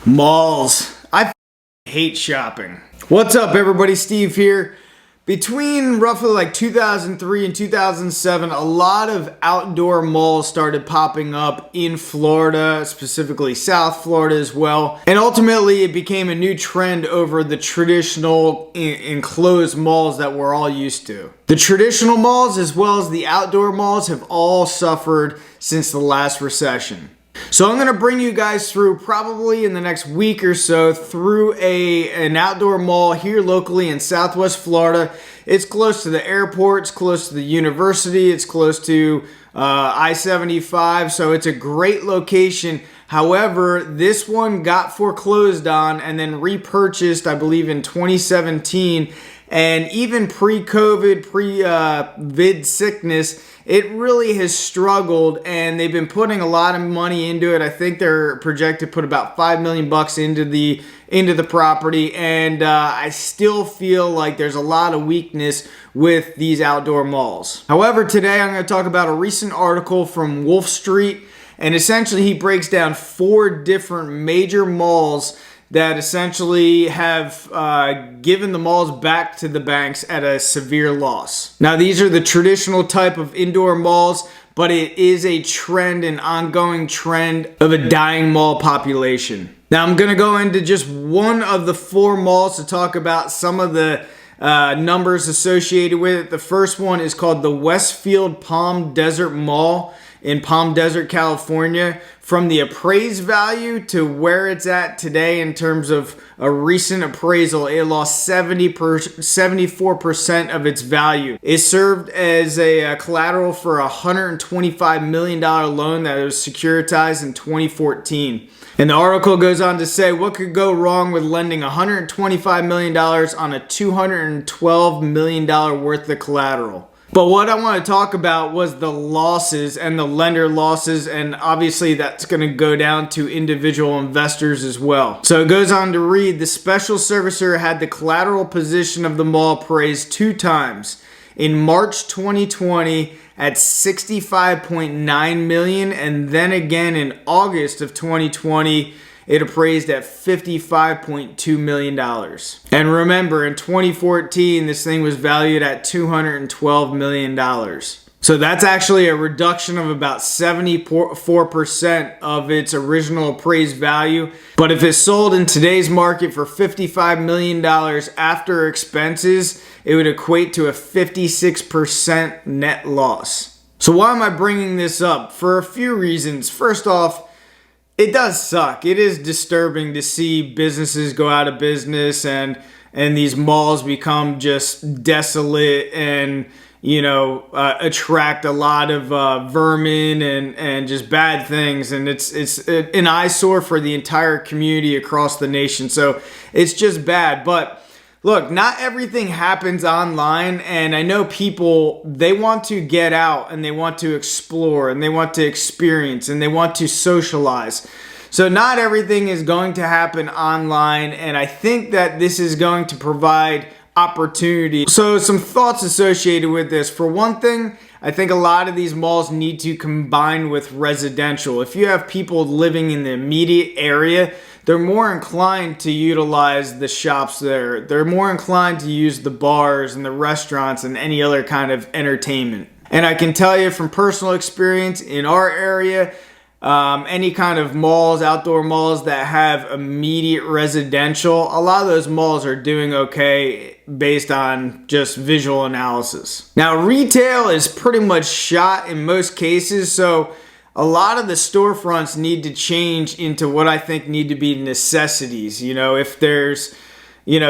Malls. I hate shopping. What's up, everybody? Steve here. Between roughly like 2003 and 2007, a lot of outdoor malls started popping up in Florida, specifically South Florida as well. And ultimately, it became a new trend over the traditional enclosed malls that we're all used to. The traditional malls, as well as the outdoor malls, have all suffered since the last recession. So I'm going to bring you guys through, probably in the next week or so, through an outdoor mall here locally in Southwest Florida. It's close to the airport, it's close to the university, it's close to I-75, so it's a great location. However, this one got foreclosed on and then repurchased, I believe, in 2017. And even pre-COVID, pre-vid sickness, it really has struggled, and they've been putting a lot of money into it. I think they're projected to put about $5 million into the property, and I still feel like there's a lot of weakness with these outdoor malls. However, today I'm going to talk about a recent article from Wolf Street, and essentially he breaks down 4 different major malls that essentially have given the malls back to the banks at a severe loss. Now, these are the traditional type of indoor malls, but it is a trend, an ongoing trend of a dying mall population. Now, I'm gonna go into just one of the 4 malls to talk about some of the numbers associated with it. The first one is called the Westfield Palm Desert Mall in Palm Desert, California. From the appraised value to where it's at today in terms of a recent appraisal, it lost 74% of its value. It served as a collateral for a $125 million loan that was securitized in 2014. And the article goes on to say, what could go wrong with lending $125 million on a $212 million worth of collateral? But what I want to talk about was the losses and the lender losses, and obviously that's going to go down to individual investors as well. So it goes on to read, the special servicer had the collateral position of the mall appraised 2 times. In March 2020 at $65.9 million, and then again in August of 2020, it appraised at $55.2 million. And remember, in 2014, this thing was valued at $212 million. So that's actually a reduction of about 74% of its original appraised value. But if it sold in today's market for $55 million after expenses, it would equate to a 56% net loss. So why am I bringing this up? For a few reasons. First off, it does suck. It is disturbing to see businesses go out of business and these malls become just desolate and, attract a lot of vermin and just bad things. And it's an eyesore for the entire community across the nation. So it's just bad. But look, not everything happens online, and I know people, they want to get out and they want to explore and they want to experience and they want to socialize. So not everything is going to happen online, and I think that this is going to provide opportunity. So some thoughts associated with this. For one thing, I think a lot of these malls need to combine with residential. If you have people living in the immediate area, they're more inclined to utilize the shops there. They're more inclined to use the bars and the restaurants and any other kind of entertainment. And I can tell you from personal experience in our area, any kind of malls, outdoor malls that have immediate residential, a lot of those malls are doing okay based on just visual analysis. Now, retail is pretty much shot in most cases, so a lot of the storefronts need to change into what I think need to be necessities. If there's,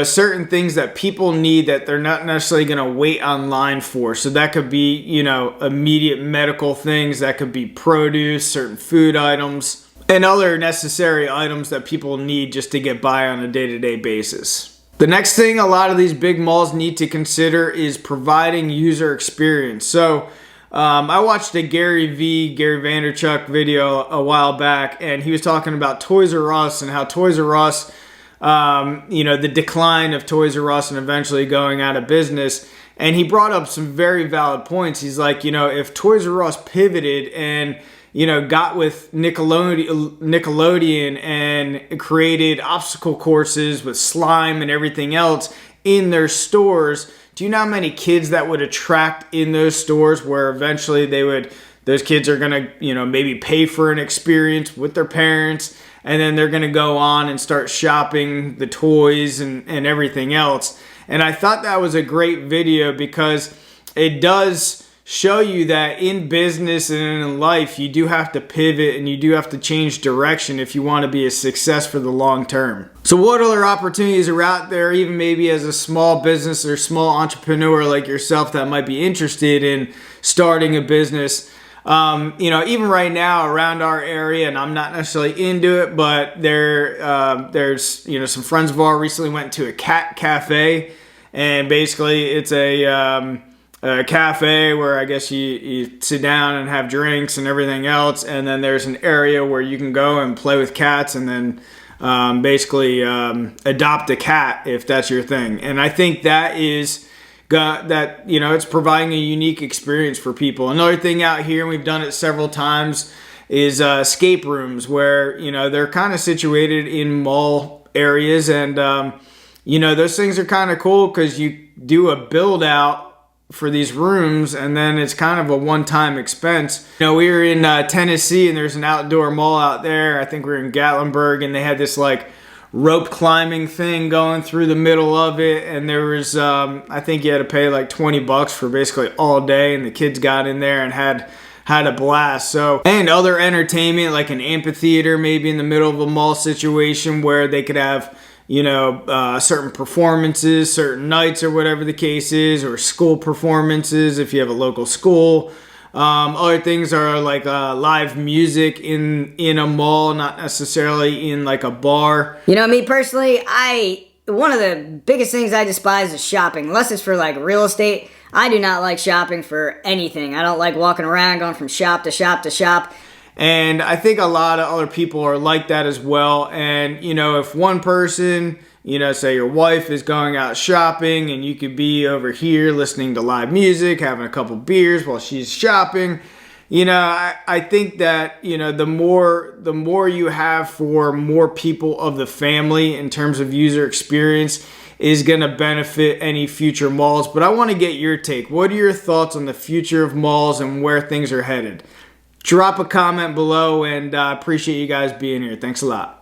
certain things that people need that they're not necessarily going to wait online for. So that could be, immediate medical things. That could be produce, certain food items, and other necessary items that people need just to get by on a day-to-day basis. The next thing a lot of these big malls need to consider is providing user experience. So I watched a Gary Vaynerchuk video a while back, and he was talking about Toys R Us and how Toys R Us, the decline of Toys R Us and eventually going out of business. And he brought up some very valid points. He's like, if Toys R Us pivoted and got with Nickelodeon and created obstacle courses with slime and everything else in their stores, do you know how many kids that would attract in those stores, where eventually those kids are going to, maybe pay for an experience with their parents, and then they're going to go on and start shopping the toys and everything else. And I thought that was a great video because it does show you that in business and in life, you do have to pivot and you do have to change direction if you want to be a success for the long term. So what other opportunities are out there, even maybe as a small business or small entrepreneur like yourself that might be interested in starting a business? Even right now around our area, and I'm not necessarily into it, but there's some friends of ours recently went to a cat cafe, and basically it's a cafe where I guess you sit down and have drinks and everything else, and then there's an area where you can go and play with cats, and then adopt a cat if that's your thing. And I think that is it's providing a unique experience for people. Another thing out here, and we've done it several times, is escape rooms, where they're kind of situated in mall areas, and those things are kind of cool because you do a build out for these rooms, and then it's kind of a one-time expense. We were in Tennessee, and there's an outdoor mall out there. I think we were in Gatlinburg, and they had this like rope climbing thing going through the middle of it, and there was I think you had to pay like $20 for basically all day, and the kids got in there and had a blast. So, and other entertainment like an amphitheater maybe in the middle of a mall situation where they could have certain performances, certain nights, or whatever the case is, or school performances if you have a local school. Other things are like live music in a mall, not necessarily in like a bar. Me personally, one of the biggest things I despise is shopping. Unless it's for like real estate, I do not like shopping for anything. I don't like walking around going from shop to shop to shop. And I think a lot of other people are like that as well. And, if one person, say your wife is going out shopping, and you could be over here listening to live music, having a couple beers while she's shopping, I think that, the more you have for more people of the family in terms of user experience is going to benefit any future malls. But I want to get your take. What are your thoughts on the future of malls and where things are headed? Drop a comment below, and I appreciate you guys being here. Thanks a lot.